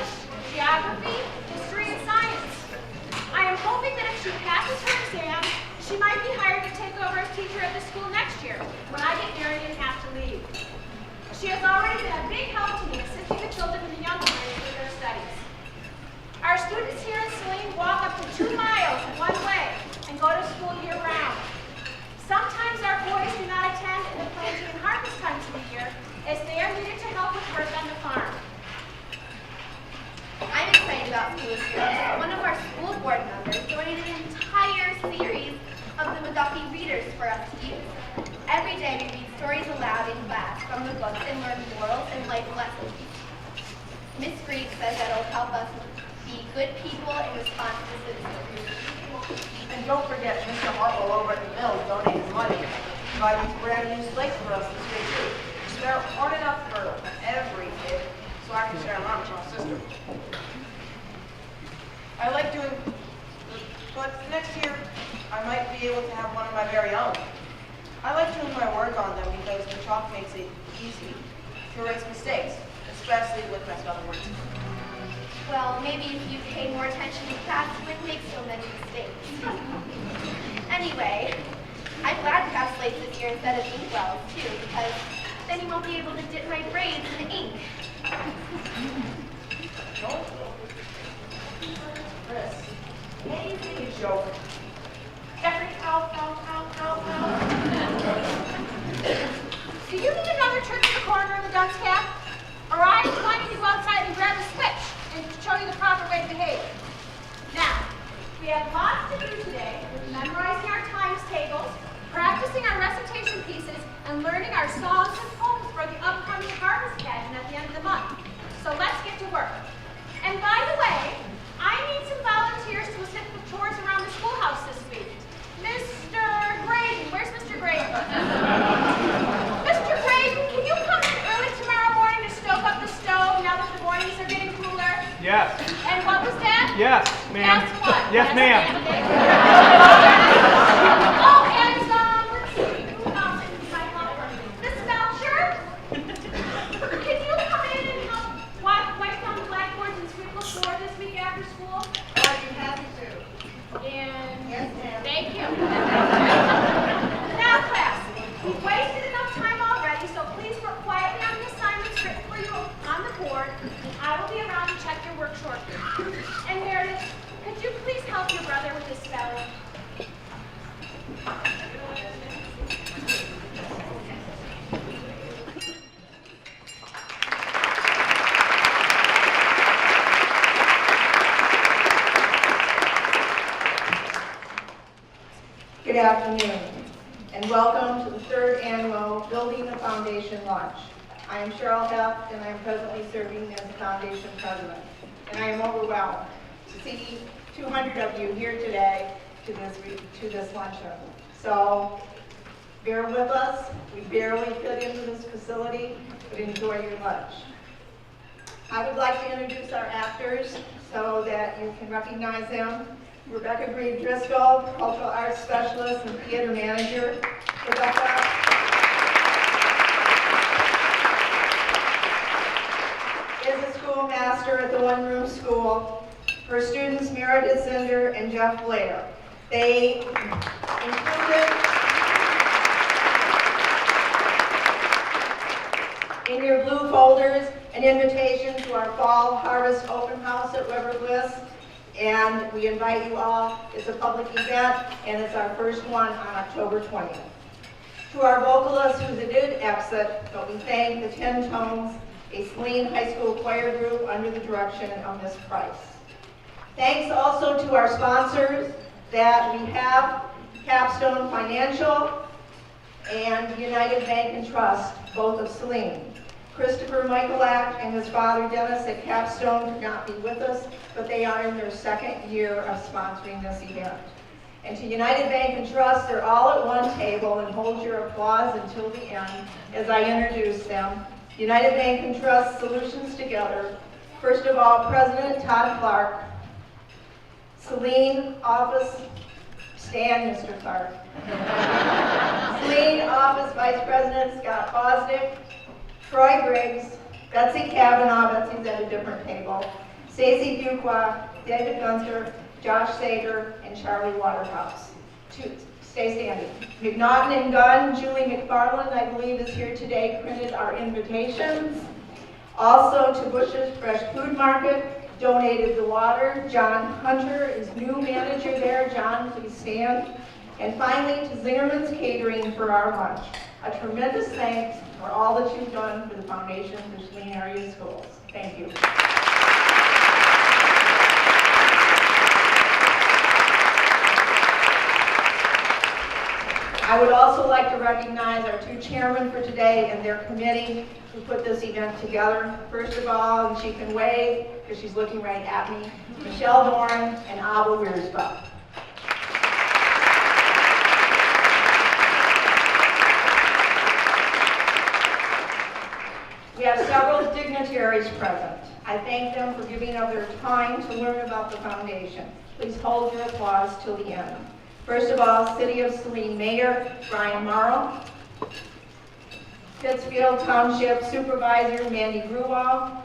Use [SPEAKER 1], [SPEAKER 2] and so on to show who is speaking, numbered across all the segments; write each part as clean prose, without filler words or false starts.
[SPEAKER 1] English, geography, history, and science. I am hoping that if she passes her exam, she might be hired to take over as teacher at the school next year, when I get married and have to leave. She has already been a big help to me, assisting the children and the young learners with their studies. Our students here in Saline walk up to 2 miles one way and go to school year-round. Sometimes our boys do not attend in the planting and harvest times of the year, as they are needed to help with work on the farm.
[SPEAKER 2] I'm excited about school experience. One of our school board members donated an entire series of the McGuffey readers for us to use. Every day we read stories aloud in class from the books and learn morals and life lessons. Miss Grieg says that it'll help us be good people and responsible citizens.
[SPEAKER 3] And don't forget, Mr. Harple over at the mill donated money to buy these brand new slates for us this year too. There aren't enough for every kid, so I can share them out with my sister. I like doing, but next year I might be able to have one of my very own. I like doing my work on them because the chalk makes it easy to erase mistakes, especially with my spelling words.
[SPEAKER 2] Well, maybe if you paid more attention in class, you wouldn't make so many mistakes. Anyway, I'm glad to have slates this year instead of inkwells, too, because then you won't be able to dip my braids in the ink.
[SPEAKER 3] Chris, anything is joke.
[SPEAKER 1] Jeffrey, ow. Do you need another trick to the corner of the dunce cap? Or I want you to go outside and grab a switch and show you the proper way to behave. Now, we have lots to do today, memorizing our times tables, practicing our recitation pieces, and learning our songs and poems for the upcoming harvest pageant at the end of the month. So let's get to work. And by the way, I need some volunteers to assist with chores around the schoolhouse this week. Mr. Graydon, where's Mr. Graydon? Mr. Graydon, can you come in early tomorrow morning to stoke up the stove now that the mornings are getting cooler?
[SPEAKER 4] Yes.
[SPEAKER 1] And what was that?
[SPEAKER 4] Yes, ma'am.
[SPEAKER 1] That's what?
[SPEAKER 4] Yes, ma'am.
[SPEAKER 1] Oh, and let's see. Who else is my helper? Miss Belcher? Can you come in and help wipe down the blackboards and sweep the floor this week after school?
[SPEAKER 3] I'd be happy to.
[SPEAKER 1] And
[SPEAKER 3] Yes, ma'am.
[SPEAKER 1] thank you. Now, class, we've wasted enough time already, so please work quietly on the assignments written for you on the board. I will be around to check your work shortly. And Meredith, could you please help your brother with his spelling?
[SPEAKER 5] Good afternoon, and welcome to the 3rd annual Building the Foundation Lunch. I am Cheryl Heft, and I am presently serving as the Foundation President. And I am overwhelmed to see 200 of you here today to this luncheon. So bear with us. We barely fit into this facility, but enjoy your lunch. I would like to introduce our actors so that you can recognize them. Rebecca Green Driscoll, Cultural Arts Specialist and Theater Manager. Rebecca. Is a schoolmaster at the One Room School. Her students Meredith Zinder and Jeff Blair. They included in your blue folders an invitation to our Fall Harvest Open House at River Bliss. And we invite you all. It's a public event, and it's our first one on October 20th. To our vocalists who did exit, but we thank the 10 Tones, a Saline High School choir group under the direction of Ms. Price. Thanks also to our sponsors that we have Capstone Financial and United Bank and Trust, both of Saline. Christopher Michaelak and his father Dennis at Capstone could not be with us, but they are in their 2nd year of sponsoring this event. And to United Bank and Trust, they're all at one table, and hold your applause until the end as I introduce them. United Bank and Trust Solutions Together. First of all, President Todd Clark, Saline Office, stand Mr. Clark. Saline Office Vice President Scott Bosnick, Troy Briggs, Betsy Kavanaugh, Betsy's at a different table, Stacy Fuqua, David Gunther, Josh Sager, and Charlie Waterhouse. Stay standing. McNaughton and Gunn, Julie McFarland, I believe, is here today, printed our invitations. Also to Bush's Fresh Food Market, donated the water. John Hunter is new manager there. John, please stand. And finally, to Zingerman's Catering for our lunch. A tremendous thanks for all that you've done for the Foundation for Saline Area Schools. Thank you. I would also like to recognize our two chairmen for today and their committee who put this event together. First of all, and she can wave because she's looking right at me, Michelle Dorn and Abba Wiersbach. We have several dignitaries present. I thank them for giving up their time to learn about the foundation. Please hold your applause till the end. First of all, City of Saline Mayor Brian Morrow, Pittsfield Township Supervisor Mandy Gruwall,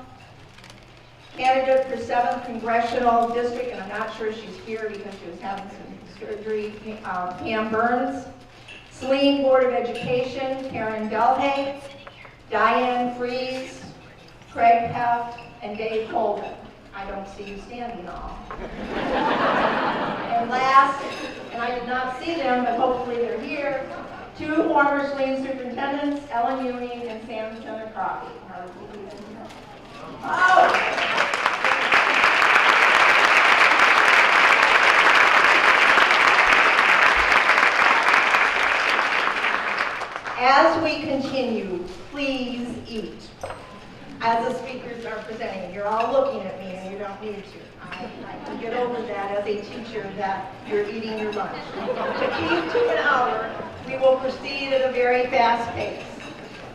[SPEAKER 5] candidate for 7th Congressional District, and I'm not sure she's here because she was having some surgery, Pam Burns, Saline Board of Education Karen Delhay, Diane Fries, Craig Heft, and Dave Holden. I don't see you standing all. And last, and I did not see them, but hopefully they're here, two former Saline superintendents, Ellen Ewing and Sam Center-Croppy. Oh! As we continue, please eat. As the speakers are presenting, you're all looking at me and you don't need to. I can get over that as a teacher that you're eating your lunch. To keep to an hour, we will proceed at a very fast pace.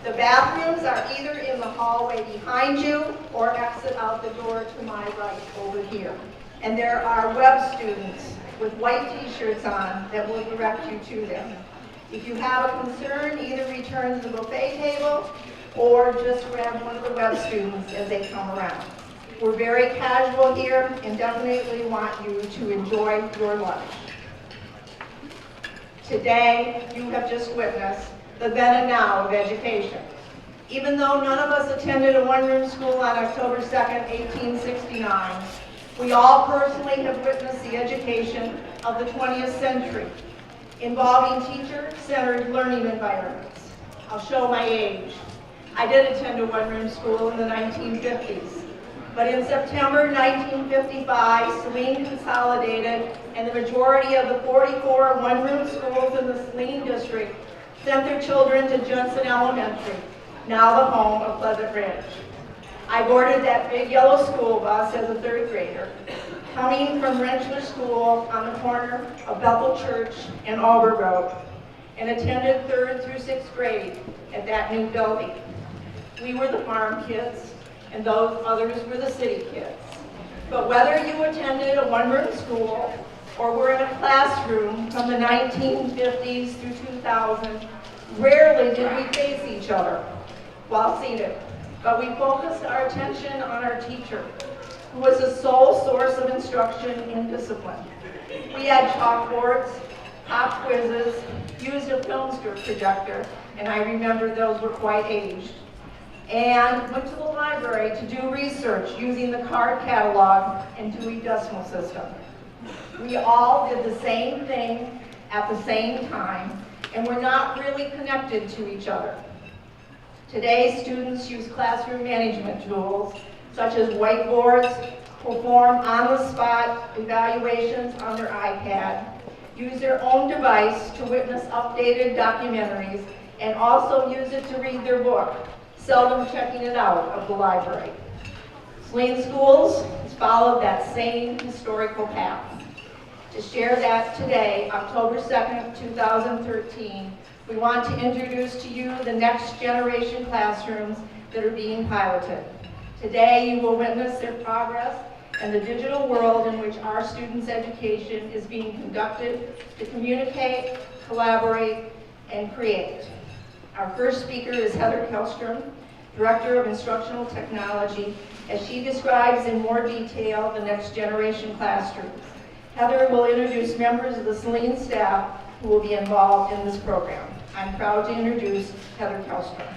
[SPEAKER 5] The bathrooms are either in the hallway behind you or exit out the door to my right over here. And there are web students with white t-shirts on that will direct you to them. If you have a concern, either return to the buffet table or just grab one of the web students as they come around. We're very casual here and definitely want you to enjoy your lunch. Today, you have just witnessed the then and now of education. Even though none of us attended a one-room school on October 2nd, 1869, we all personally have witnessed the education of the 20th century, involving teacher-centered learning environments. I'll show my age. I did attend a one-room school in the 1950s, but in September 1955, Saline consolidated, and the majority of the 44 one-room schools in the Saline district sent their children to Judson Elementary, now the home of Pleasant Ridge. I boarded that big yellow school bus as a third grader, coming from Wrenchler School on the corner of Bethel Church and Auburn Road, and attended 3rd through 6th grade at that new building. We were the farm kids, and those others were the city kids. But whether you attended a one-room school or were in a classroom from the 1950s through 2000, rarely did we face each other while seated. But we focused our attention on our teacher, who was the sole source of instruction and discipline. We had chalkboards, pop quizzes, used a film strip projector, and I remember those were quite aged, and went to the library to do research using the card catalog and Dewey Decimal System. We all did the same thing at the same time, and were not really connected to each other. Today, students use classroom management tools, such as whiteboards, perform on-the-spot evaluations on their iPad, use their own device to witness updated documentaries, and also use it to read their book, seldom checking it out of the library. Saline Schools has followed that same historical path. To share that today, October 2nd, 2013, we want to introduce to you the next generation classrooms that are being piloted. Today, you will witness their progress and the digital world in which our students' education is being conducted to communicate, collaborate, and create. Our first speaker is Heather Kellstrom, Director of Instructional Technology as she describes in more detail the next generation classroom. Heather will introduce members of the Saline staff who will be involved in this program. I'm proud to introduce Heather Kelstra.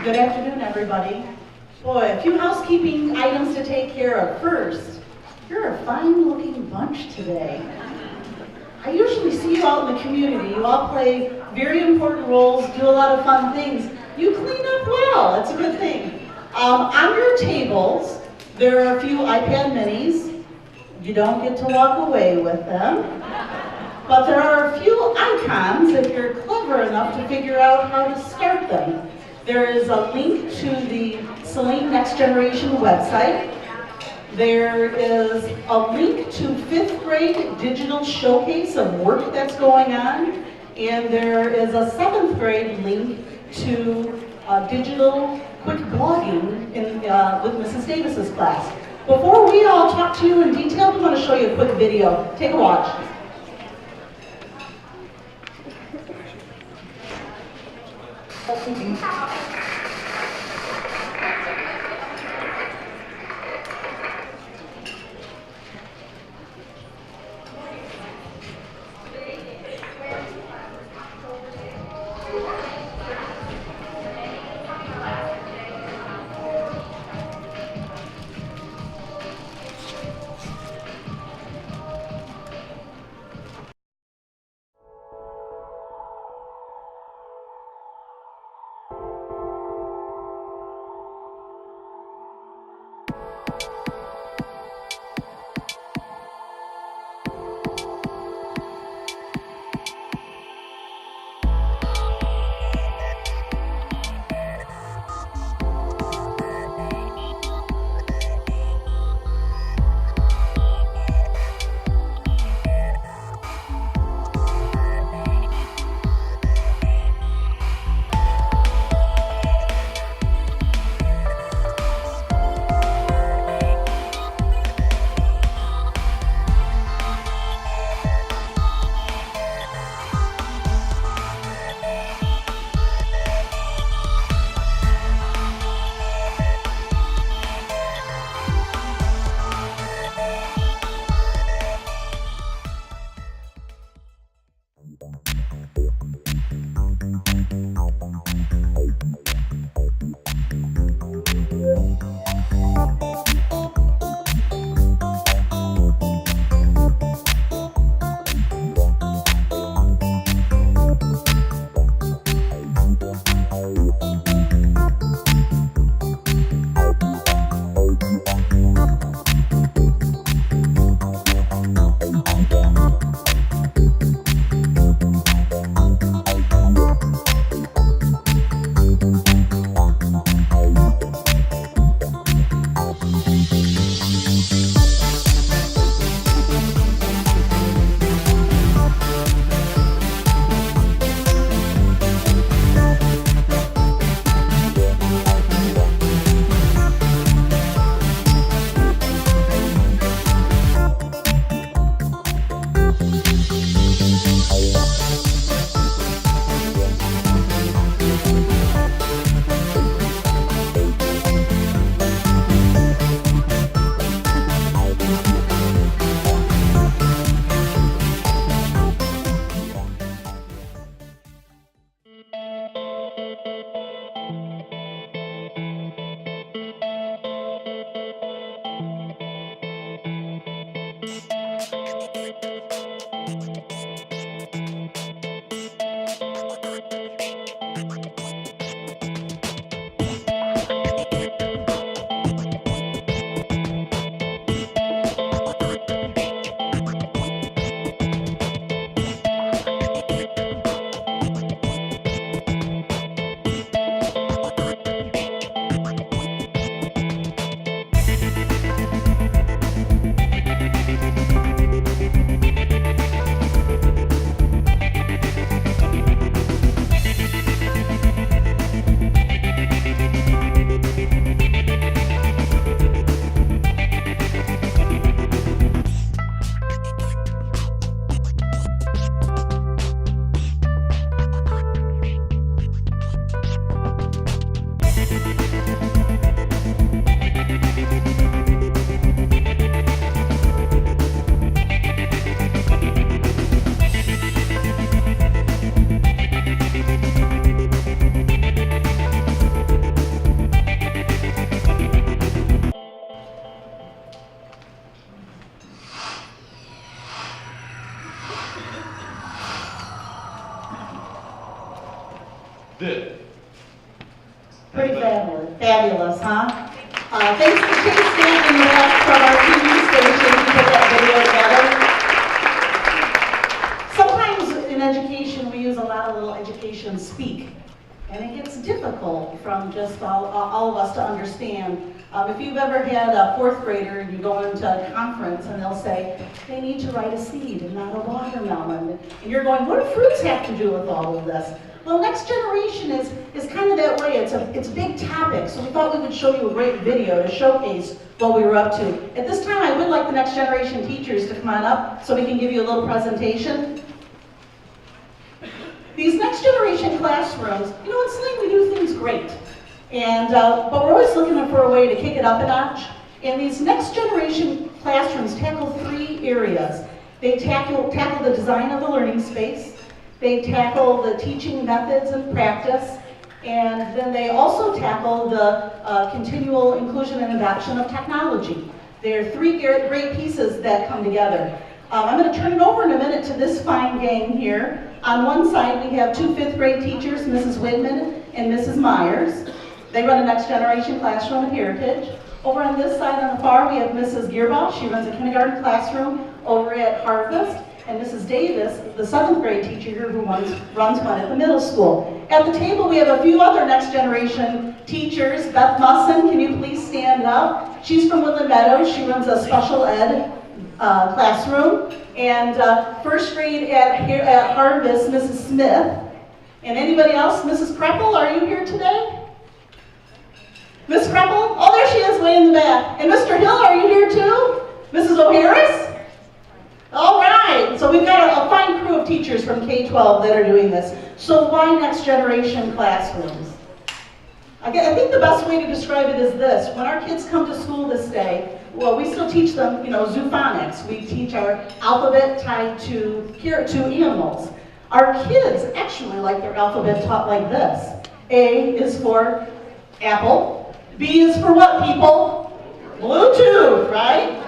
[SPEAKER 4] Good afternoon, everybody. Boy, a few housekeeping items to take care of. First, you're a fine-looking bunch today. I usually see you out in the community. You all play very important roles, do a lot of fun things. You clean up well. That's a good thing. On your tables, there are a few iPad minis. You don't get to walk away with them. But there are a few icons if you're clever enough to figure out how to start them. There is a link to the Saline Next Generation website. There is a link to 5th grade digital showcase of work that's going on. And there is a 7th grade link to digital quick blogging with Mrs. Davis's class. Before we all talk to you in detail, we want to show you a quick video. Take a watch. Pretty fabulous, huh? Thanks to Chase Stanton in the back from our TV station who put that video together. Sometimes in education we use a lot of little education speak, and it gets difficult from just all of us to understand. If you've ever had a fourth grader and you go into a conference and they'll say, they need to write a seed and not a watermelon, and you're going, what do fruits have to do with all of this? Well, next generation is kind of that way. It's a big topic, so we thought we would show you a great video to showcase what we were up to. At this time, I would like the next generation teachers to come on up so we can give you a little presentation. These next generation classrooms, you know, at Saline we do things great, and but we're always looking for a way to kick it up a notch. And these next generation classrooms tackle 3 areas. They tackle the design of the learning space. They tackle the teaching methods and practice, and then they also tackle the continual inclusion and adoption of technology. There are 3 great pieces that come together. I'm going to turn it over in a minute to this fine gang here. On one side we have 2 5th grade teachers, Mrs. Widman and Mrs. Myers. They run a next generation classroom at Heritage. Over on this side on the far we have Mrs. Gearbaugh. She runs a kindergarten classroom over at Harvest. And Mrs. Davis, the 7th grade teacher here who runs one at the middle school. At the table we have a few other next generation teachers. Beth Musson, can you please stand up? She's from Woodland Meadows. She runs a special ed classroom. And 1st grade at Harvest, Mrs. Smith. And anybody else? Mrs. Kreppel, are you here today? Miss Kreppel? Oh, there she is way in the back. And Mr. Hill, are you here too? Mrs. O'Harris? All right, so we've got a fine crew of teachers from K-12 that are doing this. So why next generation classrooms? I think the best way to describe it is this. When our kids come to school this day, well, we still teach them, you know, zoophonics. We teach our alphabet tied to animals. Our kids actually like their alphabet taught like this. A is for apple. B is for what, people? Bluetooth, right?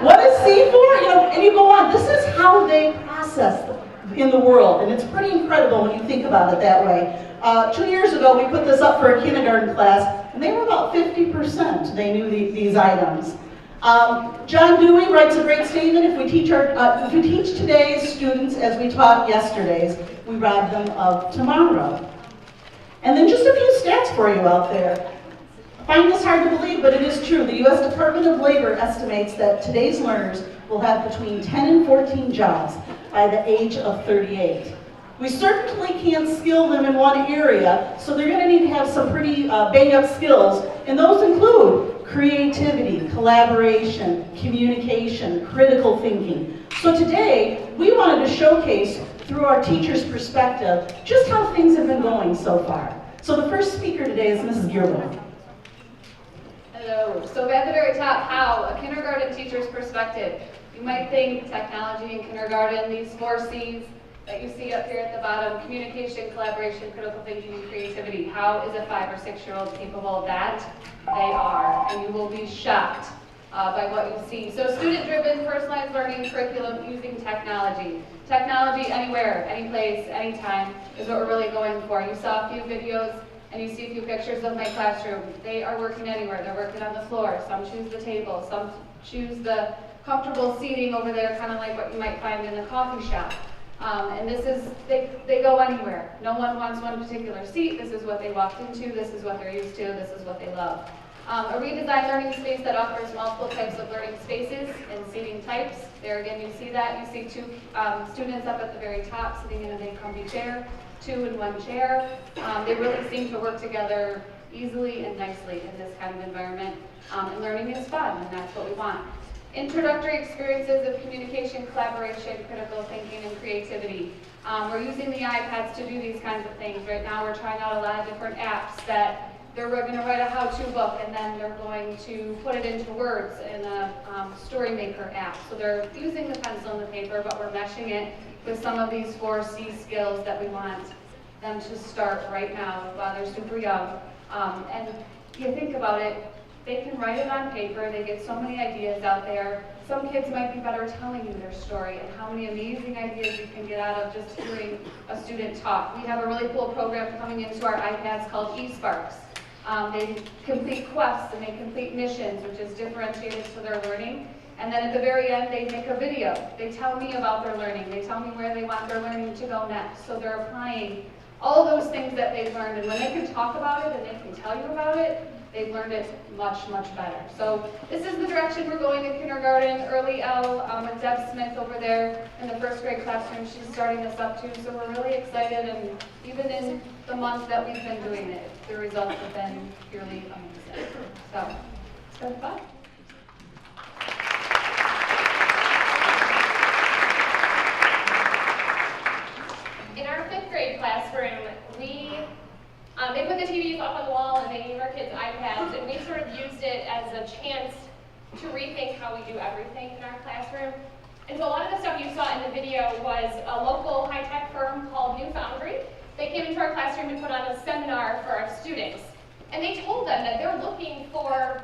[SPEAKER 4] What is C for? You know, and you go on. This is how they process in the world, and it's pretty incredible when you think about it that way. 2 years ago, we put this up for a kindergarten class, and they were about 50%. They knew these items. John Dewey writes a great statement: if we teach today's students as we taught yesterday's, we rob them of tomorrow. And then just a few stats for you out there. I find this hard to believe, but it is true. The U.S. Department of Labor estimates that today's learners will have between 10 and 14 jobs by the age of 38. We certainly can't skill them in one area, so they're going to need to have some pretty bang-up skills, and those include creativity, collaboration, communication, critical thinking. So today, we wanted to showcase, through our teacher's perspective, just how things have been going so far. So the first speaker today is Mrs. Gearbaugh.
[SPEAKER 6] Hello. So at the very top, how? A kindergarten teacher's perspective. You might think technology in kindergarten, these 4 C's that you see up here at the bottom: communication, collaboration, critical thinking, and creativity. How is a 5 or 6-year-old capable of that? They are, and you will be shocked by what you see. So student-driven, personalized learning curriculum using technology. Technology anywhere, anyplace, anytime is what we're really going for. You saw a few videos and you see a few pictures of my classroom. They are working anywhere. They're working on the floor. Some choose the table. Some choose the comfortable seating over there, kind of like what you might find in a coffee shop. And this is, they go anywhere. No one wants one particular seat. This is what they walked into. This is what they're used to. This is what they love. A redesigned learning space that offers multiple types of learning spaces and seating types. There again, you see that. You see 2 students up at the very top sitting in a big comfy chair, 2 in 1 chair. They really seem to work together easily and nicely in this kind of environment. And learning is fun, and that's what we want. Introductory experiences of communication, collaboration, critical thinking, and creativity. We're using the iPads to do these kinds of things. Right now we're trying out a lot of different apps that they're going to write a how-to book, and then they're going to put it into words in a Story Maker app. So they're using the pencil and the paper, but we're meshing it with some of these 4 C skills that we want them to start right now while they're super young. And you think about it, They can write it on paper, they get so many ideas out there. Some kids might be better telling you their story, and how many amazing ideas you can get out of just hearing a student talk. We have a really cool program coming into our iPads called eSparks. They complete quests and they complete missions, which is differentiated to their learning. And then at the very end, they make a video. They tell me about their learning. They tell me where they want their learning to go next. So they're applying all those things that they've learned. And when they can talk about it and they can tell you about it, they've learned it much, much better. So this is the direction we're going in kindergarten. Early L with Deb Smith over there in the first grade classroom. She's starting this up too. So we're really excited. And even in the month that we've been doing it, the results have been purely amazing. So it's been fun.
[SPEAKER 7] In our 5th grade classroom, they put the TVs up on the wall and they gave our kids iPads, and we sort of used it as a chance to rethink how we do everything in our classroom. And so a lot of the stuff you saw in the video was a local high-tech firm called New Foundry. They came into our classroom and put on a seminar for our students. And they told them that they're looking for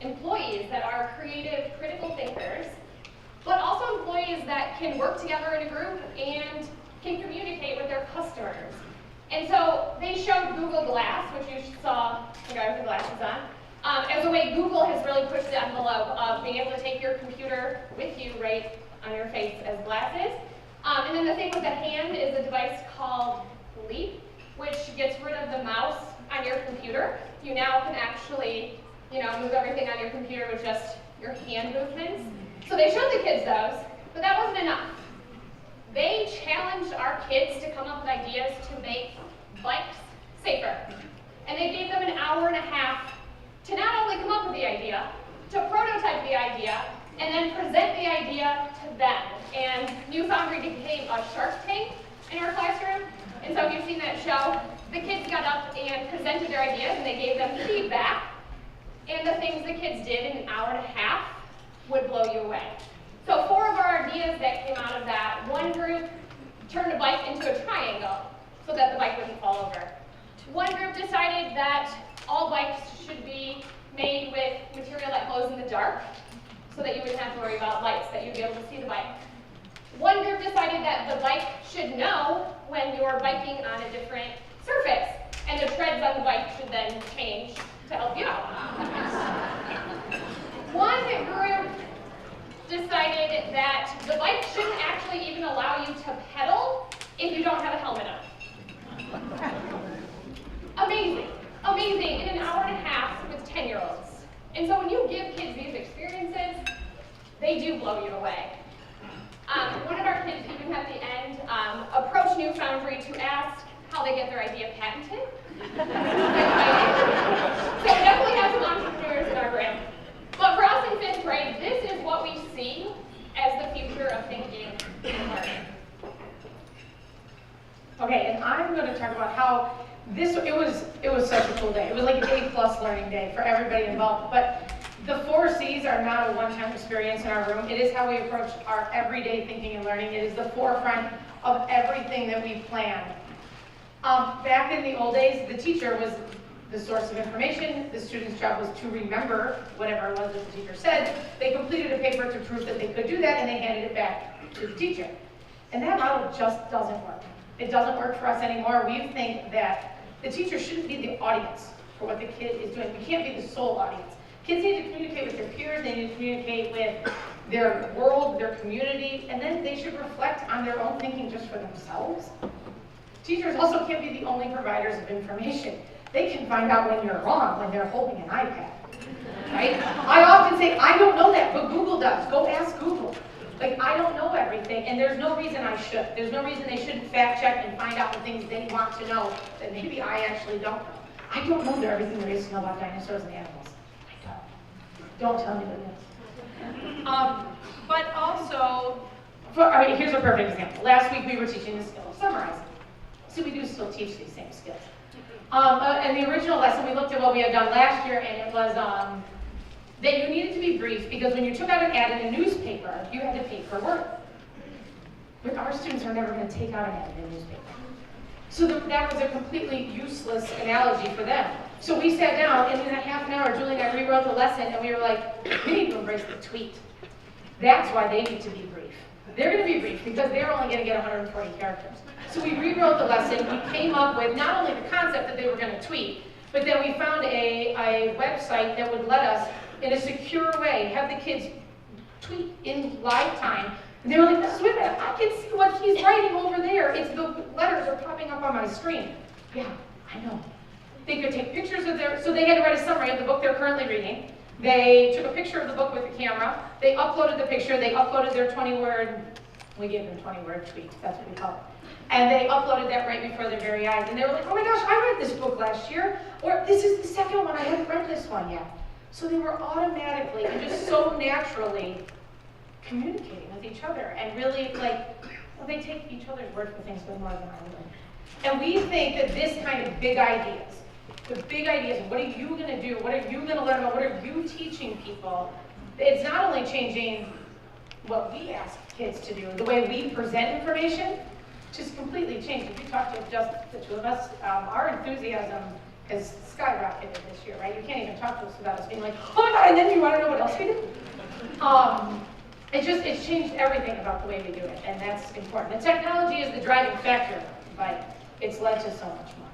[SPEAKER 7] employees that are creative, critical thinkers, but also employees that can work together in a group and can communicate with their customers. And so they showed Google Glass, which you saw the guy with the glasses on, as a way Google has really pushed the envelope of being able to take your computer with you right on your face as glasses. And then the thing with the hand is a device called Leap, which gets rid of the mouse on your computer. You now can actually, move everything on your computer with just your hand movements. So they showed the kids those, but that wasn't enough. They challenged our kids to come up with ideas to make bikes safer. And they gave them an hour and a half to not only come up with the idea, to prototype the idea, and then present the idea to them. And New Foundry became a Shark Tank in our classroom. And so if you've seen that show, the kids got up and presented their ideas and they gave them feedback. And the things the kids did in an hour and a half would blow you away. So 4 of our ideas that came out of that, one group turned a bike into a triangle so that the bike wouldn't fall over. One group decided that all bikes should be made with material that glows in the dark so that you wouldn't have to worry about lights, that you'd be able to see the bike. One group decided that the bike should know when you're biking on a different surface, and the treads on the bike should then change to help you out. One group decided that the bike shouldn't actually even allow you to pedal if you don't have a helmet on. Amazing, amazing, in an hour and a half with 10-year-olds. And so when you give kids these experiences, they do blow you away. One of our kids even at the end approached New Foundry to ask how they get their idea patented. So we definitely have some entrepreneurs in our group. But for us in 5th grade, this is what we see as the future of thinking and learning.
[SPEAKER 8] Okay, and I'm going to talk about how it was such a cool day. It was like an A+ learning day for everybody involved. But the 4 C's are not a one-time experience in our room. It is how we approach our everyday thinking and learning. It is the forefront of everything that we plan. Back in the old days, the teacher was the source of information. The student's job was to remember whatever it was that the teacher said. They completed a paper to prove that they could do that, and they handed it back to the teacher. And that model just doesn't work. It doesn't work for us anymore. We think that the teacher shouldn't be the audience for what the kid is doing. We can't be the sole audience. Kids need to communicate with their peers. They need to communicate with their world, their community, and then they should reflect on their own thinking just for themselves. Teachers also can't be the only providers of information. They can find out when you're wrong when they're holding an iPad, right? I often say, I don't know that, but Google does. Go ask Google. Like, I don't know everything, and there's no reason I should. There's no reason they shouldn't fact check and find out the things they want to know that maybe I actually don't know. I don't know everything there is to know about dinosaurs and animals. I don't. Don't tell me what it is.
[SPEAKER 3] But also,
[SPEAKER 8] Here's a perfect example. Last week we were teaching the skill of summarizing. So we do still teach these same skills. In the original lesson, we looked at what we had done last year, and it was that you needed to be brief because when you took out an ad in a newspaper, you had to pay per word. But our students are never going to take out an ad in a newspaper. So that was a completely useless analogy for them. So we sat down, and in a half an hour, Julie and I rewrote the lesson, and we were like, we need to embrace the tweet. That's why they need to be brief. They're going to be brief because they're only going to get 140 characters. So we rewrote the lesson. We came up with not only the concept that they were going to tweet, but then we found a website that would let us, in a secure way, have the kids tweet in live time. And they were like, wait a minute, I can see what he's writing over there. It's the letters are popping up on my screen. Yeah, I know. They could take pictures of so they had to write a summary of the book they're currently reading. They took a picture of the book with the camera. They uploaded the picture. They uploaded their 20-word, we gave them 20-word tweet. That's what we call it. And they uploaded that right before their very eyes. And they were like, oh my gosh, I read this book last year. Or this is the second one. I haven't read this one yet. So they were automatically and just so naturally communicating with each other. And really, they take each other's word for things way more than I would. And we think that this kind of big ideas, the big ideas, what are you going to do? What are you going to learn about? What are you teaching people? It's not only changing what we ask kids to do, the way we present information, just completely changed. If you talk to just the two of us, our enthusiasm has skyrocketed this year, right? You can't even talk to us without us being like, oh my God, and then you want to know what else we do? It's changed everything about the way we do it, and that's important. The technology is the driving factor, but it's led to so much more.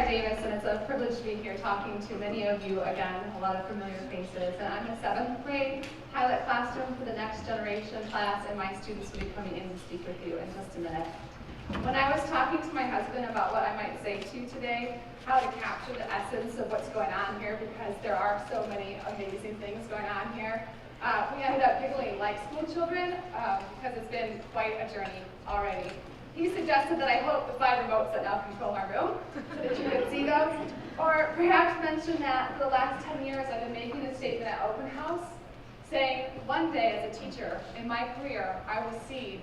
[SPEAKER 6] Davis, and it's a privilege to be here talking to many of you again, a lot of familiar faces. And I'm a 7th grade pilot classroom for the next generation class, and my students will be coming in to speak with you in just a minute. When I was talking to my husband about what I might say to you today, how to capture the essence of what's going on here, because there are so many amazing things going on here, we ended up giggling like school children because it's been quite a journey already. He suggested that I hope the 5 remotes that now control my room, so that you could see those. Or perhaps mention that for the last 10 years I've been making a statement at open house, saying one day as a teacher in my career I will see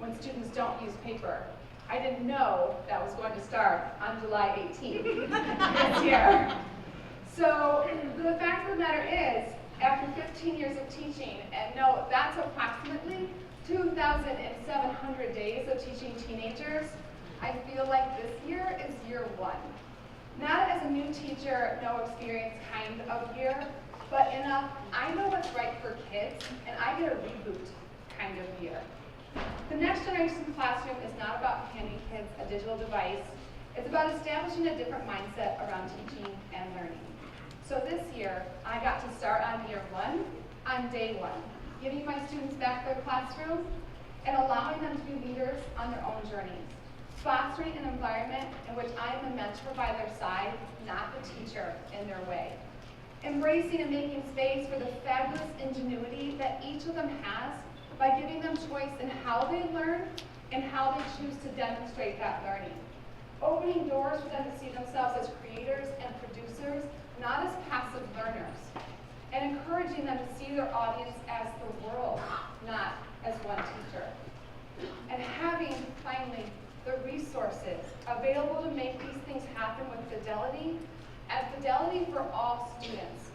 [SPEAKER 6] when students don't use paper. I didn't know that was going to start on July 18th this year. So the fact of the matter is, after 15 years of teaching, and no, that's approximately 2,700 days of teaching teenagers, I feel like this year is year 1. Not as a new teacher, no experience kind of year, but in a I know what's right for kids and I get a reboot kind of year. The next generation classroom is not about handing kids a digital device. It's about establishing a different mindset around teaching and learning. So this year, I got to start on year 1, on day 1. Giving my students back their classroom and allowing them to be leaders on their own journeys. Fostering an environment in which I am the mentor by their side, not the teacher in their way. Embracing and making space for the fabulous ingenuity that each of them has by giving them choice in how they learn and how they choose to demonstrate that learning. Opening doors for them to see themselves as creators and producers, not as passive learners. And encouraging them to see their audience as the world, not as one teacher. And having, finally, the resources available to make these things happen with fidelity, and fidelity for all students,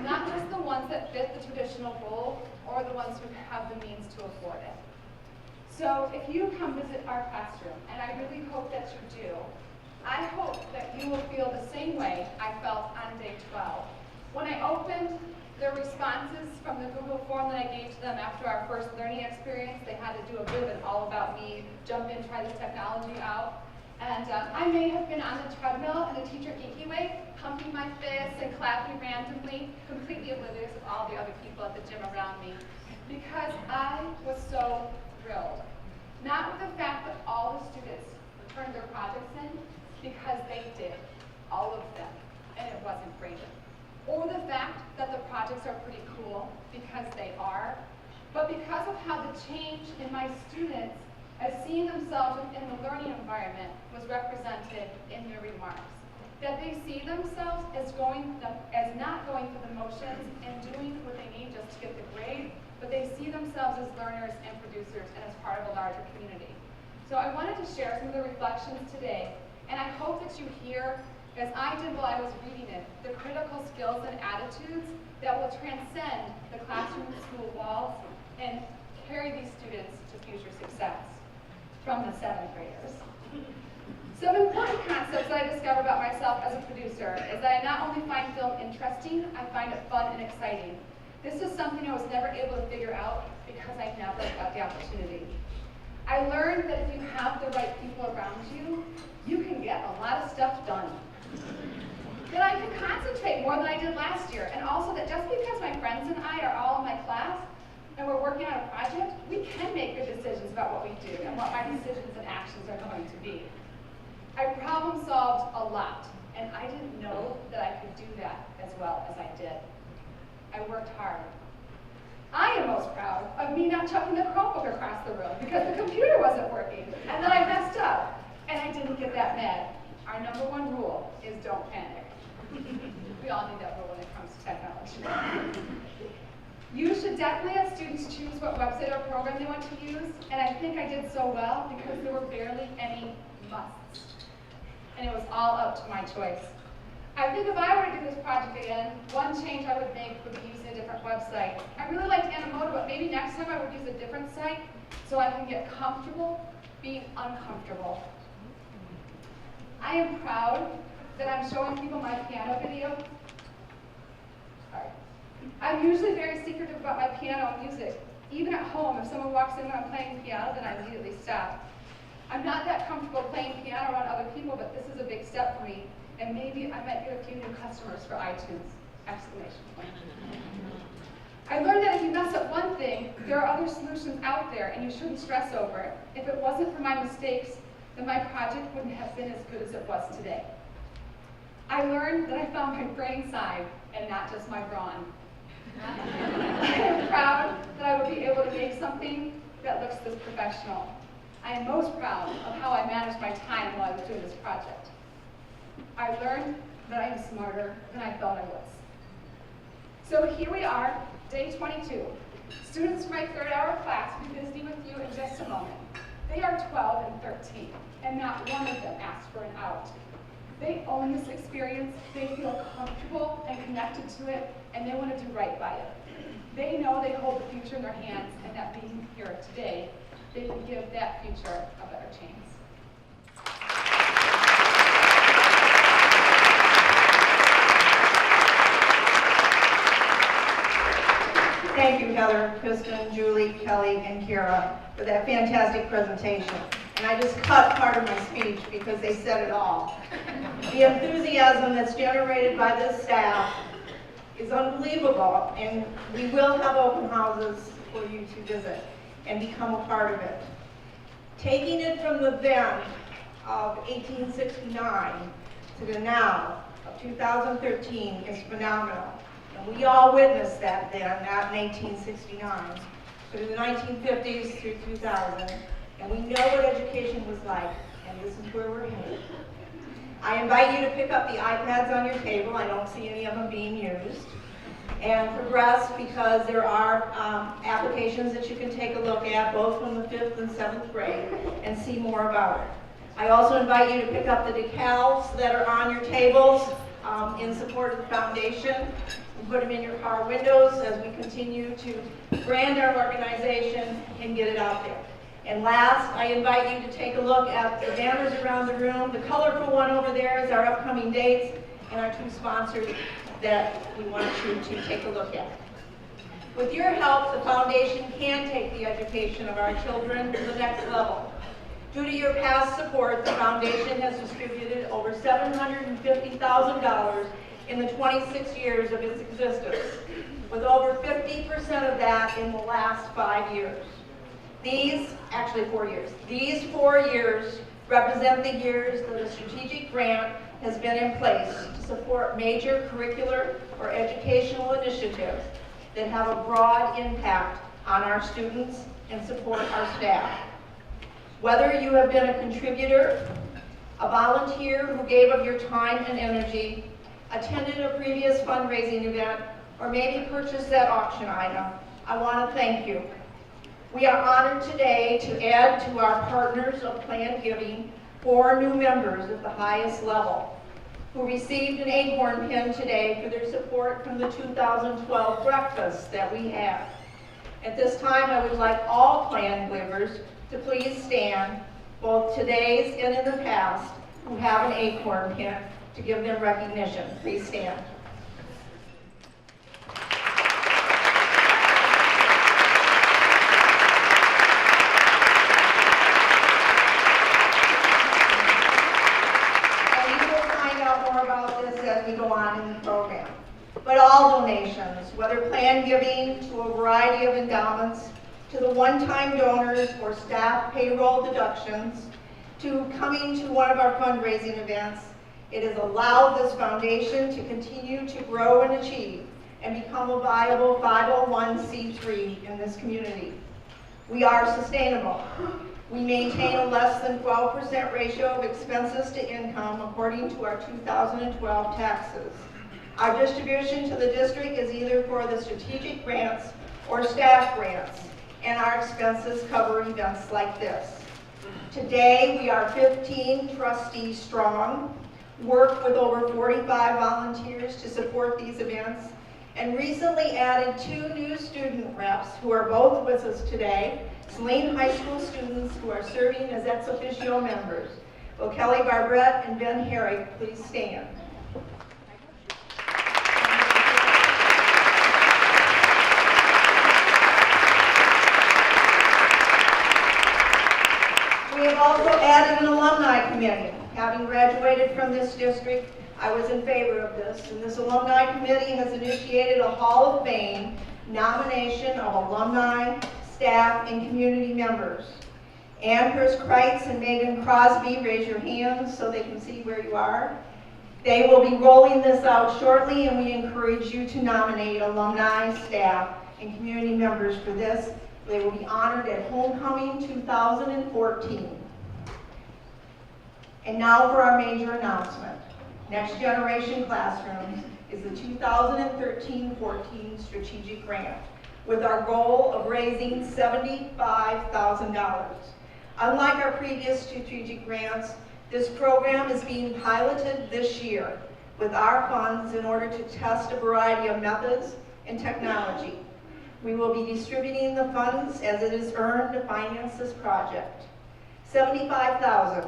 [SPEAKER 6] not just the ones that fit the traditional role or the ones who have the means to afford it. So if you come visit our classroom, and I really hope that you do, I hope that you will feel the same way I felt on day 12. When I opened their responses from the Google form that I gave to them after our first learning experience, they had to do a bit of an all about me, jump in, try the technology out. And I may have been on the treadmill in a teacher geeky way, pumping my fists and clapping randomly, completely oblivious of all the other people at the gym around me, because I was so thrilled. Not with the fact that all the students returned their projects in, because they did, all of them, and it wasn't graded. Or the fact that the projects are pretty cool, because they are, but because of how the change in my students as seeing themselves in the learning environment was represented in their remarks. That they see themselves as not going through the motions and doing what they need just to get the grade, but they see themselves as learners and producers and as part of a larger community. So I wanted to share some of the reflections today, and I hope that you hear, as I did while I was reading it, the critical skills and attitudes that will transcend the classroom and school walls and carry these students to future success from the 7th graders. Some important concepts that I discovered about myself as a producer is that I not only find film interesting, I find it fun and exciting. This is something I was never able to figure out because I never got the opportunity. I learned that if you have the right people around you, you can get a lot of stuff done. That I can concentrate more than I did last year, and also that just because my friends and I are all in my class and we're working on a project, we can make good decisions about what we do and what my decisions and actions are going to be. I problem solved a lot, and I didn't know that I could do that as well as I did. I worked hard. I am most proud of me not chucking the Chromebook across the room because the computer wasn't working, and then I messed up, and I didn't get that mad. Our #1 rule is don't panic. We all need that rule when it comes to technology. You should definitely have students choose what website or program they want to use, and I think I did so well because there were barely any musts. And it was all up to my choice. I think if I were to do this project again, one change I would make would be using a different website. I really liked Animoto, but maybe next time I would use a different site so I can get comfortable being uncomfortable. I am proud that I'm showing people my piano video. Sorry. I'm usually very secretive about my piano music. Even at home, if someone walks in when I'm playing piano, then I immediately stop. I'm not that comfortable playing piano around other people, but this is a big step for me. And maybe I might get a few new customers for iTunes! Exclamation point. I learned that if you mess up one thing, there are other solutions out there, and you shouldn't stress over it. If it wasn't for my mistakes, then my project wouldn't have been as good as it was today. I learned that I found my brain side and not just my brawn. I am proud that I would be able to make something that looks this professional. I am most proud of how I managed my time while I was doing this project. I learned that I am smarter than I thought I was. So here we are, day 22. Students from my 3rd hour class will be visiting with you in just a moment. They are 12 and 13, and not one of them asked for an out. They own this experience, they feel comfortable and connected to it, and they want to do right by it. They know they hold the future in their hands, and that being here today, they can give that future a better chance.
[SPEAKER 5] Thank you, Heather, Kristen, Julie, Kelly, and Kara for that fantastic presentation. And I just cut part of my speech because they said it all. The enthusiasm that's generated by this staff is unbelievable, and we will have open houses for you to visit and become a part of it. Taking it from the then of 1869 to the now of 2013 is phenomenal. And we all witnessed that then, not in 1869, but in the 1950s through 2000. And we know what education was like, and this is where we're headed. I invite you to pick up the iPads on your table. I don't see any of them being used. And progress, because there are applications that you can take a look at, both from the 5th and 7th grade, and see more about it. I also invite you to pick up the decals that are on your tables in support of the foundation, and put them in your car windows as we continue to brand our organization and get it out there. And last, I invite you to take a look at the banners around the room. The colorful one over there is our upcoming dates and our 2 sponsors that we want you to take a look at. With your help, the foundation can take the education of our children to the next level. Due to your past support, the foundation has distributed over $750,000 in the 26 years of its existence, with over 50% of that in the last 5 years. Actually 4 years. These 4 years represent the years that a strategic grant has been in place to support major curricular or educational initiatives that have a broad impact on our students and support our staff. Whether you have been a contributor, a volunteer who gave of your time and energy, attended a previous fundraising event, or maybe purchased that auction item, I want to thank you. We are honored today to add to our Partners of Planned Giving 4 new members at the highest level. who received an Acorn pin today for their support from the 2012 breakfast that we had. At this time, I would like all plan givers to please stand, both today's and in the past, who have an Acorn pin, to give them recognition. Please stand. As we go on in the program. But all donations, whether plan giving to a variety of endowments, to the one-time donors or staff payroll deductions, to coming to one of our fundraising events, it has allowed this foundation to continue to grow and achieve and become a viable 501c3 in this community. We are sustainable. We maintain a less than 12% ratio of expenses to income according to our 2012 taxes. Our distribution to the district is either for the strategic grants or staff grants, and our expenses cover events like this. Today, we are 15 trustees strong, work with over 45 volunteers to support these events, and recently added 2 new student reps who are both with us today, Saline High School students who are serving as ex officio members. Will Kelly Barbrett and Ben Herrick please stand? We have also added an alumni committee. Having graduated from this district, I was in favor of this, and this alumni committee has initiated a Hall of Fame nomination of alumni, staff, and community members. Amherst Kreitz and Megan Crosby, raise your hands so they can see where you are. They will be rolling this out shortly, and we encourage you to nominate alumni, staff, and community members for this. They will be honored at Homecoming 2014. And now for our major announcement. Next Generation Classrooms is the 2013-14 strategic grant, with our goal of raising $75,000. Unlike our previous strategic grants, this program is being piloted this year with our funds in order to test a variety of methods and technology. We will be distributing the funds as it is earned to finance this project. $75,000,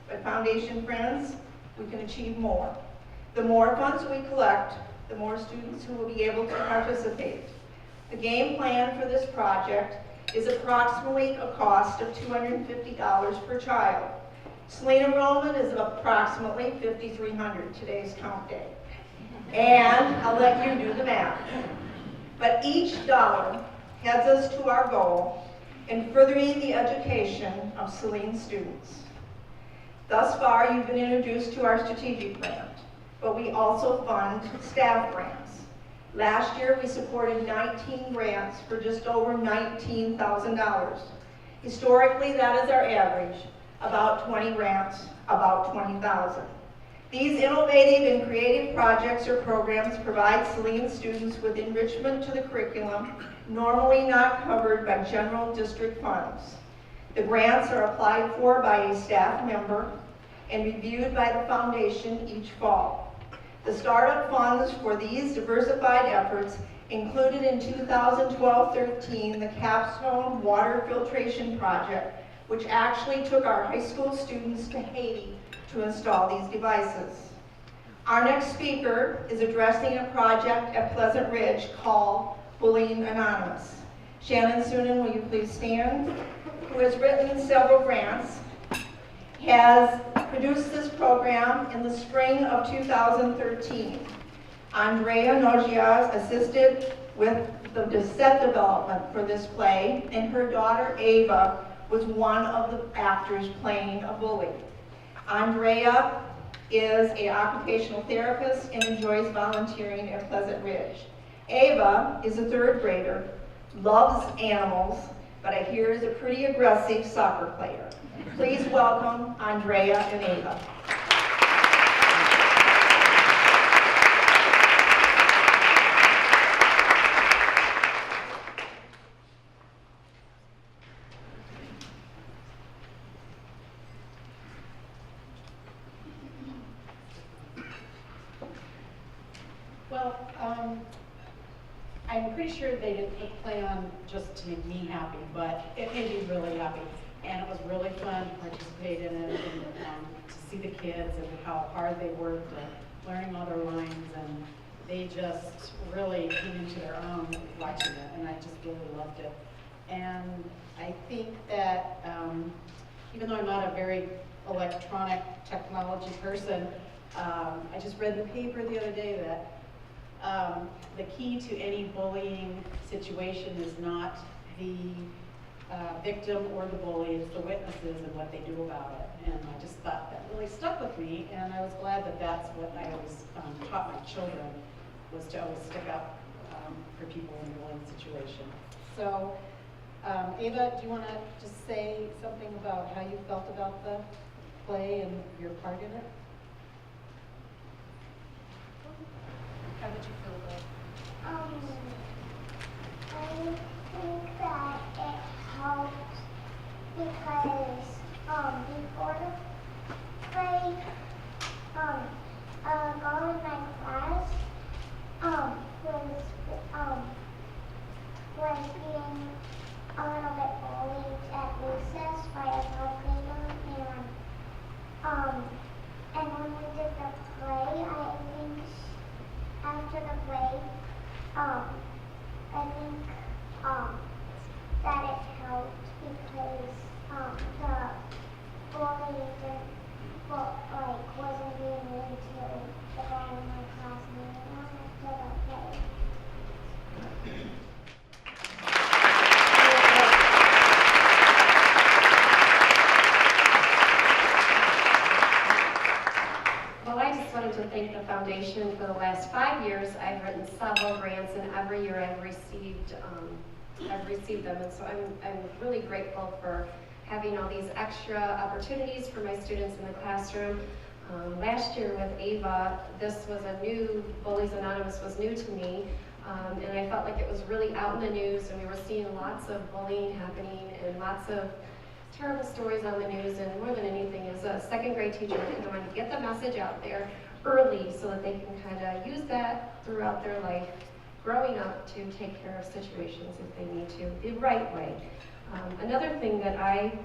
[SPEAKER 5] but Foundation friends, we can achieve more. The more funds we collect, the more students who will be able to participate. The game plan for this project is approximately a cost of $250 per child. Saline enrollment is approximately 5,300 today's count day. And I'll let you do the math. But each dollar heads us to our goal in furthering the education of Saline students. Thus far, you've been introduced to our strategic grant, but we also fund staff grants. Last year, we supported 19 grants for just over $19,000. Historically, that is our average, about 20 grants, about $20,000. These innovative and creative projects or programs provide Saline students with enrichment to the curriculum, normally not covered by general district funds. The grants are applied for by a staff member and reviewed by the foundation each fall. The startup funds for these diversified efforts included in 2012-13 the Capstone Water Filtration Project, which actually took our high school students to Haiti to install these devices. Our next speaker is addressing a project at Pleasant Ridge called Bullying Anonymous. Shannon Sunan, will you please stand? Who has written several grants, has produced this program in the spring of 2013. Andrea Nogias assisted with the set development for this play, and her daughter Ava was one of the actors playing a bully. Andrea is an occupational therapist and enjoys volunteering at Pleasant Ridge. Ava is a 3rd grader, loves animals, but I hear is a pretty aggressive soccer player. Please welcome Andrea and Ava.
[SPEAKER 4] pretty sure they didn't put the play on just to make me happy, but it made me really happy. And it was really fun to participate in it and to see the kids and how hard they worked and learning all their lines, and they just really came into their own watching it, and I just really loved it. And I think that even though I'm not a very electronic technology person, I just read in the paper the other day that the key to any bullying situation is not the victim or the bully, it's the witnesses and what they do about it. And I just thought that really stuck with me, and I was glad that that's what I always taught my children, was to always stick up for people in a bullying situation. So, Ava, do you want to just say something about how you felt about the play and your part in it? How did you feel about it?
[SPEAKER 9] I think that it helped because before the play, a girl in my class was being a little bit bullied at recess by a third grader, and when we did the play, I think after the play, I think that it helped because the bully wasn't being mean to the girl in my class anymore after the play.
[SPEAKER 10] Well, I just wanted to thank the foundation for the last 5 years. I've written several grants, and every year I've received them, and so I'm really grateful for having all these extra opportunities for my students in the classroom. Last year with Ava, this was Bullies Anonymous was new to me, and I felt like it was really out in the news, and we were seeing lots of bullying happening and lots of terrible stories on the news, and more than anything, as a second grade teacher, I wanted to get the message out there early so that they can kind of use that throughout their life, growing up, to take care of situations if they need to, the right way. Another thing that I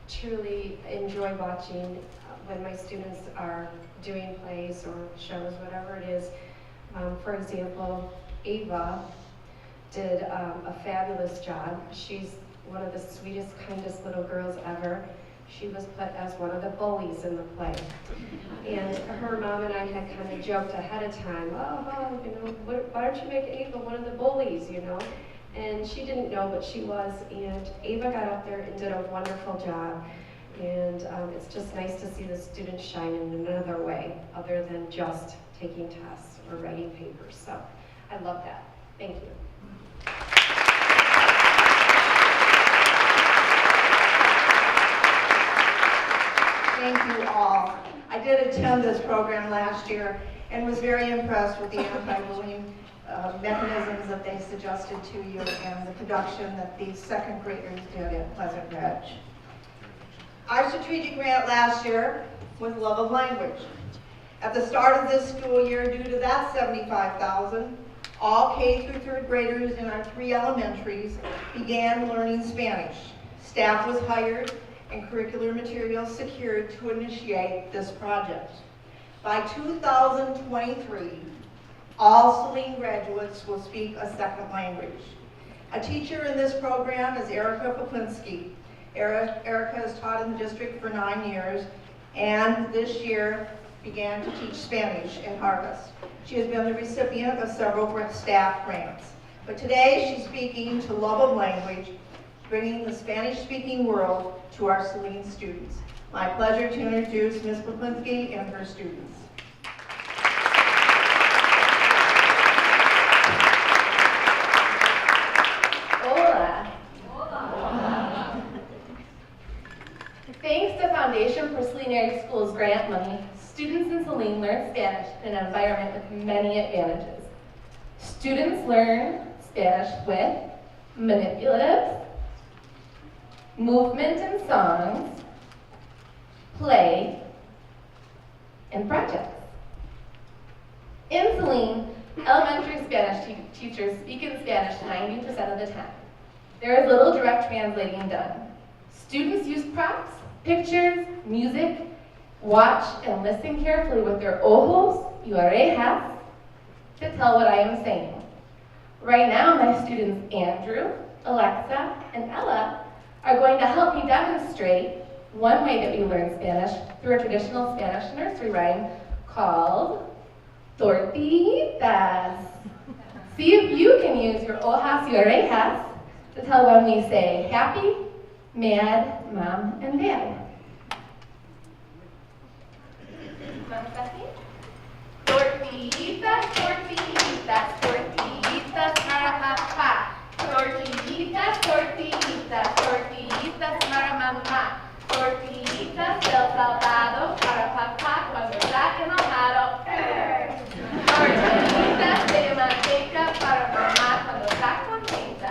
[SPEAKER 10] truly enjoy watching when my students are doing plays or shows, whatever it is, for example, Ava did a fabulous job. She's one of the sweetest, kindest little girls ever. She was put as one of the bullies in the play. And her mom and I had kind of joked ahead of time, why don't you make Ava one of the bullies, And she didn't know, but she was. And Ava got up there and did a wonderful job. And it's just nice to see the students shine in another way, other than just taking tests or writing papers. So I love that. Thank you.
[SPEAKER 5] Thank you all. I did attend this program last year and was very impressed with the anti-bullying mechanisms that they suggested to you and the production that these second graders did at Pleasant Ridge. Our strategic grant last year was Love of Language. At the start of this school year, due to that $75,000, all K through third graders in our 3 elementaries began learning Spanish. Staff was hired and curricular materials secured to initiate this project. By 2023, all Saline graduates will speak a second language. A teacher in this program is Erica Poplinski. Erica has taught in the district for 9 years, and this year began to teach Spanish at Harvest. She has been the recipient of several staff grants. But today she's speaking to Love of Language, bringing the Spanish-speaking world to our Saline students. My pleasure to introduce Ms. Poplinski and her students.
[SPEAKER 11] Hola. Hola. Thanks to Foundation for Saline Area Schools grant money, students in Saline learn Spanish in an environment with many advantages. Students learn Spanish with manipulatives, movement and songs, play, and projects. In Saline, Elementary Spanish teachers speak in Spanish 90% of the time. There is little direct translating done. Students use props, pictures, music, watch and listen carefully with their ojos y orejas to tell what I am saying. Right now, my students Andrew, Alexa, and Ella are going to help me demonstrate one way that we learn Spanish through a traditional Spanish nursery rhyme called Tortillitas. See if you can use your ojas y orejas to tell when we say happy, mad, mom, and dad. Tortillitas, tortillitas, tortillitas para papá. Tortillitas, tortillitas, tortillitas para mamá. Tortillitas del salvado para papá cuando está enojado. Tortillitas de manteca para mamá cuando está contenta.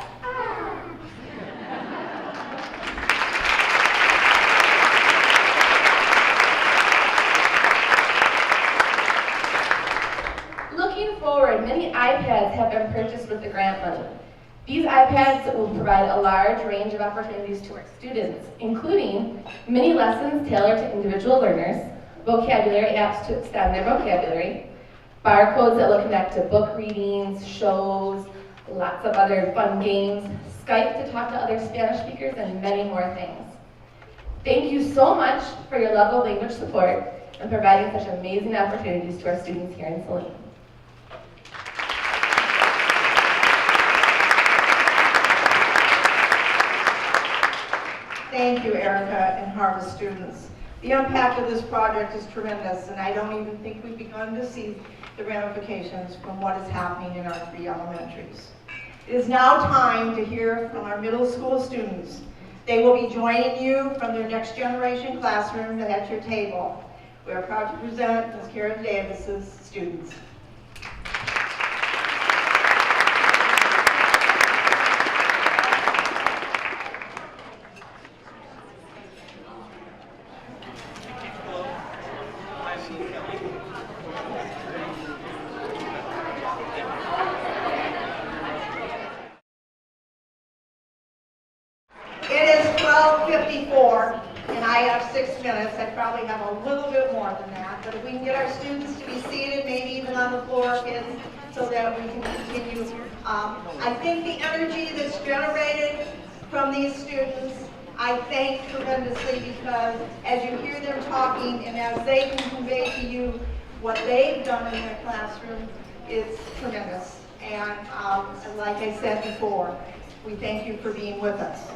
[SPEAKER 11] Looking forward, many iPads have been purchased with the grant money. These iPads will provide a large range of opportunities to our students, including mini lessons tailored to individual learners, vocabulary apps to extend their vocabulary, barcodes that will connect to book readings, shows, lots of other fun games, Skype to talk to other Spanish speakers, and many more things. Thank you so much for your love of language support and providing such amazing opportunities to our students here in Saline.
[SPEAKER 5] Thank you, Erica and Harvest students. The impact of this project is tremendous, and I don't even think we've begun to see the ramifications from what is happening in our 3 elementaries. It is now time to hear from our middle school students. They will be joining you from their next generation classroom at your table. We are proud to present Ms. Karen Davis's students. It is 12:54, and I have 6 minutes. I probably have a little bit more than that, but if we can get our students to be seated, maybe even on the floor, kids, so that we can continue. I think the energy that's generated from these students, I thank tremendously, because as you hear them talking and as they can convey to you what they've done in their classroom, it's tremendous. And like I said before, we thank you for being with us.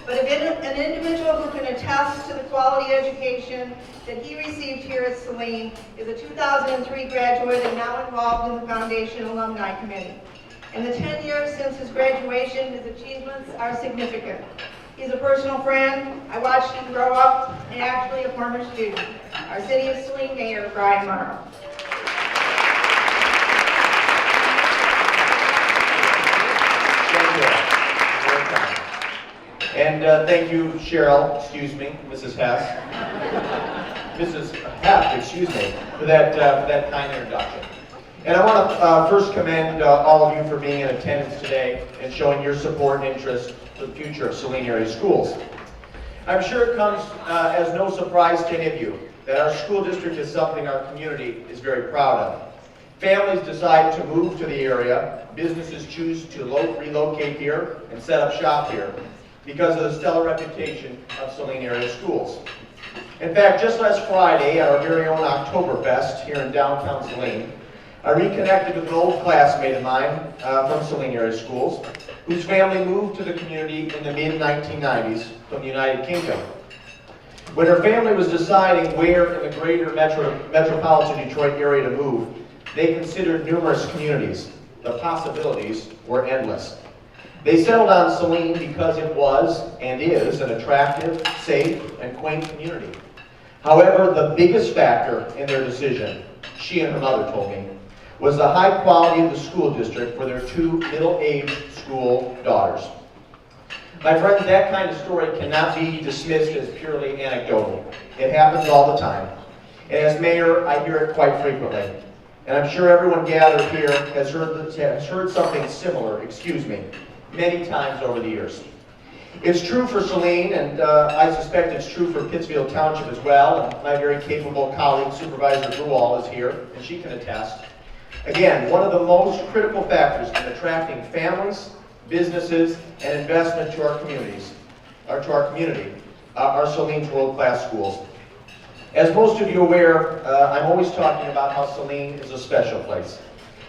[SPEAKER 5] But an individual who can attest to the quality education that he received here at Saline is a 2003 graduate and now involved in the Foundation Alumni Committee. In the 10 years since his graduation, his achievements are significant. He's a personal friend. I watched him grow up, and actually a former student. Our City of Saline Mayor, Brian Morrow.
[SPEAKER 12] And thank you, Cheryl, Mrs. Hess, Mrs. Heff, for that kind introduction. And I want to first commend all of you for being in attendance today and showing your support and interest for the future of Saline Area Schools. I'm sure it comes as no surprise to any of you that our school district is something our community is very proud of. Families decide to move to the area, businesses choose to relocate here and set up shop here because of the stellar reputation of Saline Area Schools. In fact, just last Friday at our very own Oktoberfest here in downtown Saline, I reconnected with an old classmate of mine from Saline Area Schools, whose family moved to the community in the mid-1990s from the United Kingdom. When her family was deciding where in the greater metropolitan Detroit area to move, they considered numerous communities. The possibilities were endless. They settled on Saline because it was and is an attractive, safe, and quaint community. However, the biggest factor in their decision, she and her mother told me, was the high quality of the school district for their 2 middle-aged school daughters. My friends, that kind of story cannot be dismissed as purely anecdotal. It happens all the time. And as mayor, I hear it quite frequently. And I'm sure everyone gathered here has heard something similar, many times over the years. It's true for Saline, and I suspect it's true for Pittsfield Township as well. And my very capable colleague, Supervisor Gruwall, is here, and she can attest. Again, one of the most critical factors in attracting families, businesses, and investment to our communities, or to our community, are Saline's world-class schools. As most of you are aware, I'm always talking about how Saline is a special place.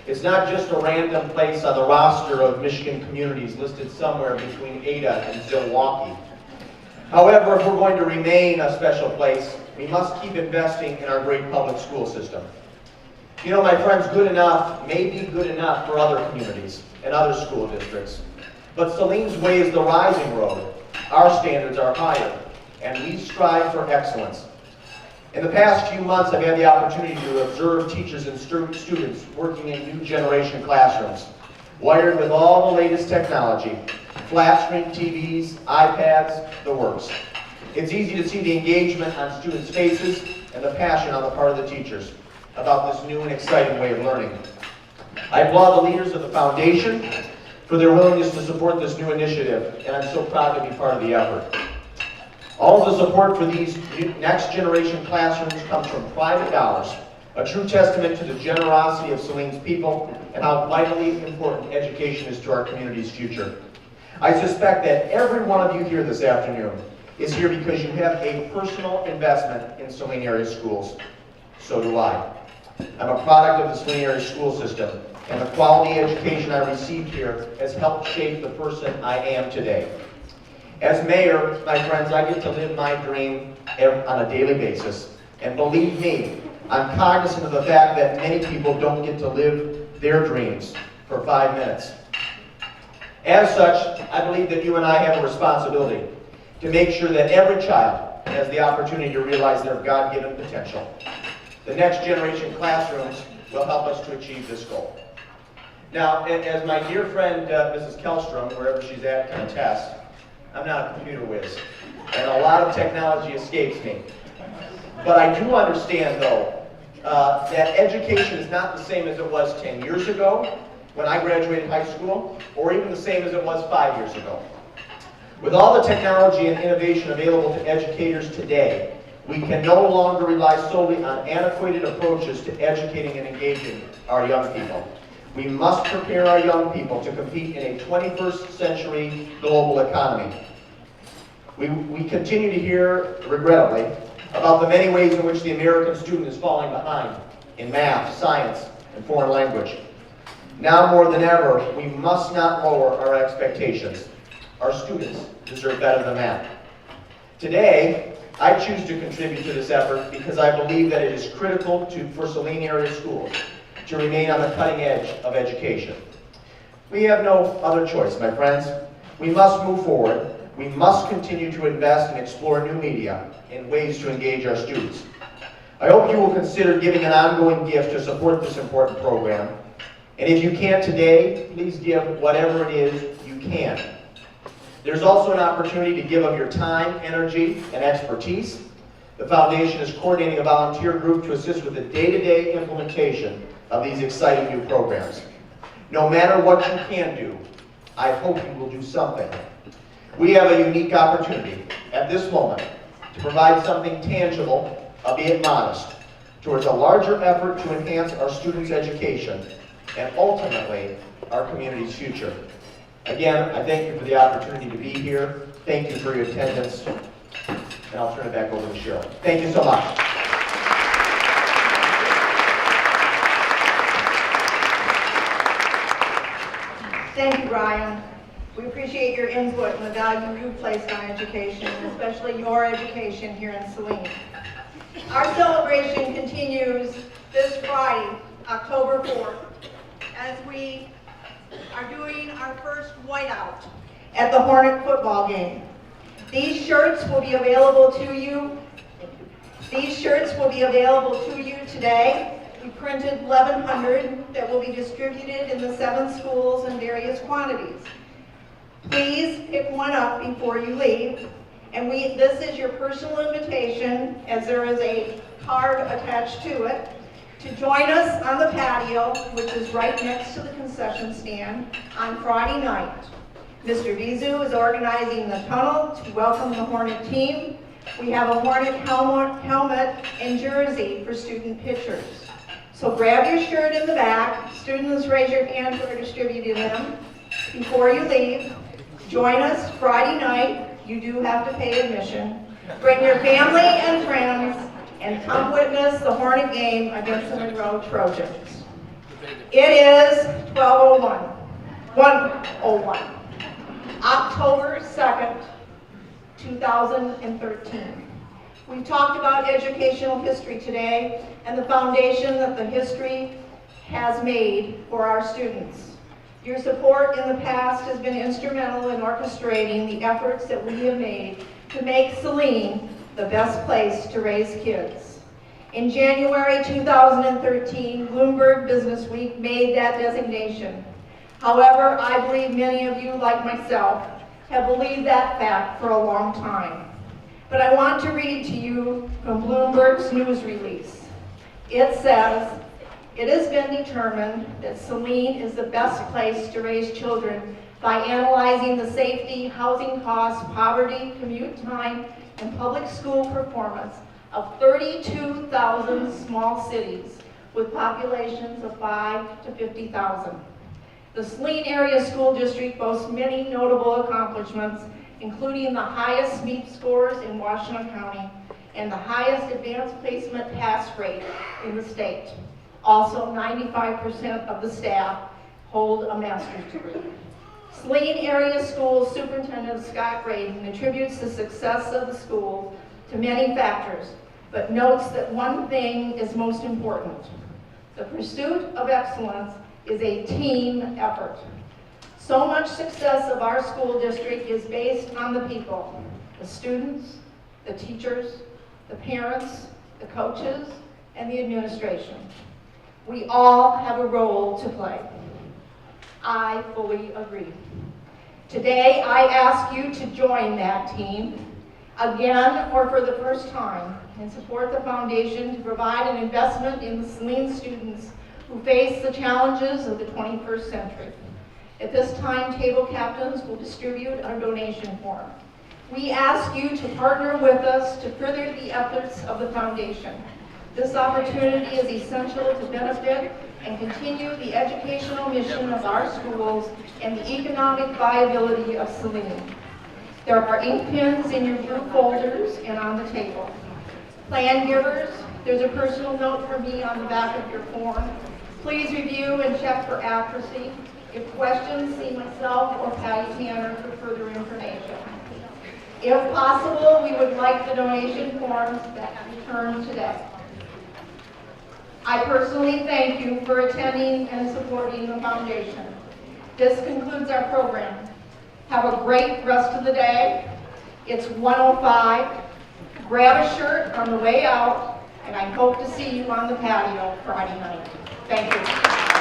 [SPEAKER 12] It's not just a random place on the roster of Michigan communities listed somewhere between Ada and Zilwaukee. However, if we're going to remain a special place, we must keep investing in our great public school system. You know, my friends, good enough may be good enough for other communities and other school districts. But Saline's way is the rising road. Our standards are higher, and we strive for excellence. In the past few months, I've had the opportunity to observe teachers and students working in new generation classrooms, wired with all the latest technology, flat screen TVs, iPads, the works. It's easy to see the engagement on students' faces and the passion on the part of the teachers about this new and exciting way of learning. I applaud the leaders of the foundation for their willingness to support this new initiative, and I'm so proud to be part of the effort. All of the support for these next generation classrooms comes from private dollars, a true testament to the generosity of Saline's people and how vitally important education is to our community's future. I suspect that every one of you here this afternoon is here because you have a personal investment in Saline Area Schools. So do I. I'm a product of the Saline Area School System, and the quality education I received here has helped shape the person I am today. As mayor, my friends, I get to live my dream on a daily basis. And believe me, I'm cognizant of the fact that many people don't get to live their dreams for 5 minutes. As such, I believe that you and I have a responsibility to make sure that every child has the opportunity to realize their God-given potential. The next generation classrooms will help us to achieve this goal. Now, as my dear friend Mrs. Kellstrom, wherever she's at, can attest, I'm not a computer whiz, and a lot of technology escapes me. But I do understand, though, that education is not the same as it was 10 years ago when I graduated high school, or even the same as it was 5 years ago. With all the technology and innovation available to educators today, we can no longer rely solely on antiquated approaches to educating and engaging our young people. We must prepare our young people to compete in a 21st century global economy. We continue to hear, regrettably, about the many ways in which the American student is falling behind in math, science, and foreign language. Now more than ever, we must not lower our expectations. Our students deserve better than that. Today, I choose to contribute to this effort because I believe that it is critical for Saline Area Schools to remain on the cutting edge of education. We have no other choice, my friends. We must move forward. We must continue to invest and explore new media and ways to engage our students. I hope you will consider giving an ongoing gift to support this important program. And if you can't today, please give whatever it is you can. There's also an opportunity to give of your time, energy, and expertise. The foundation is coordinating a volunteer group to assist with the day-to-day implementation of these exciting new programs. No matter what you can do, I hope you will do something. We have a unique opportunity at this moment to provide something tangible, albeit modest, towards a larger effort to enhance our students' education and ultimately our community's future. Again, I thank you for the opportunity to be here. Thank you for your attendance. And I'll turn it back over to Cheryl. Thank you so much.
[SPEAKER 5] Thank you, Brian. We appreciate your input and the value you place on education, especially your education here in Saline. Our celebration continues this Friday, October 4th, as we are doing our first whiteout at the Hornet football game. These shirts will be available to you. These shirts will be available to you today. We printed 1,100 that will be distributed in the 7 schools in various quantities. Please pick one up before you leave. And this is your personal invitation, as there is a card attached to it, to join us on the patio, which is right next to the concession stand, on Friday night. Mr. Vizu is organizing the tunnel to welcome the Hornet team. We have a Hornet helmet and jersey for student pictures. So grab your shirt in the back. Students, raise your hand for distributing them. Before you leave, join us Friday night. You do have to pay admission. Bring your family and friends and come witness the Hornet game against the Monroe Trojans. It is 101, October 2nd, 2013. We've talked about educational history today and the foundation that the history has made for our students. Your support in the past has been instrumental in orchestrating the efforts that we have made to make Saline the best place to raise kids. In January 2013, Bloomberg Business Week made that designation. However, I believe many of you, like myself, have believed that fact for a long time. But I want to read to you from Bloomberg's news release. It says, "It has been determined that Saline is the best place to raise children by analyzing the safety, housing costs, poverty, commute time, and public school performance of 32,000 small cities with populations of 5 to 50,000. The Saline Area School District boasts many notable accomplishments, including the highest MEP scores in Washington County and the highest advanced placement pass rate in the state. Also, 95% of the staff hold a master's degree." Saline Area Schools Superintendent Scott Graydon attributes the success of the school to many factors, but notes that one thing is most important. The pursuit of excellence is a team effort. So much success of our school district is based on the people, the students, the teachers, the parents, the coaches, and the administration. We all have a role to play. I fully agree. Today, I ask you to join that team, again or for the first time, and support the foundation to provide an investment in the Saline students who face the challenges of the 21st century. At this time, table captains will distribute a donation form. We ask you to partner with us to further the efforts of the foundation. This opportunity is essential to benefit and continue the educational mission of our schools and the economic viability of Saline. There are ink pens in your blue folders and on the table. Plan givers, there's a personal note for me on the back of your form. Please review and check for accuracy. If questions, see myself or Patty Tanner for further information. If possible, we would like the donation forms that returned today. I personally thank you for attending and supporting the foundation. This concludes our program. Have a great rest of the day. It's 1:05. Grab a shirt on the way out, and I hope to see you on the patio Friday night. Thank you.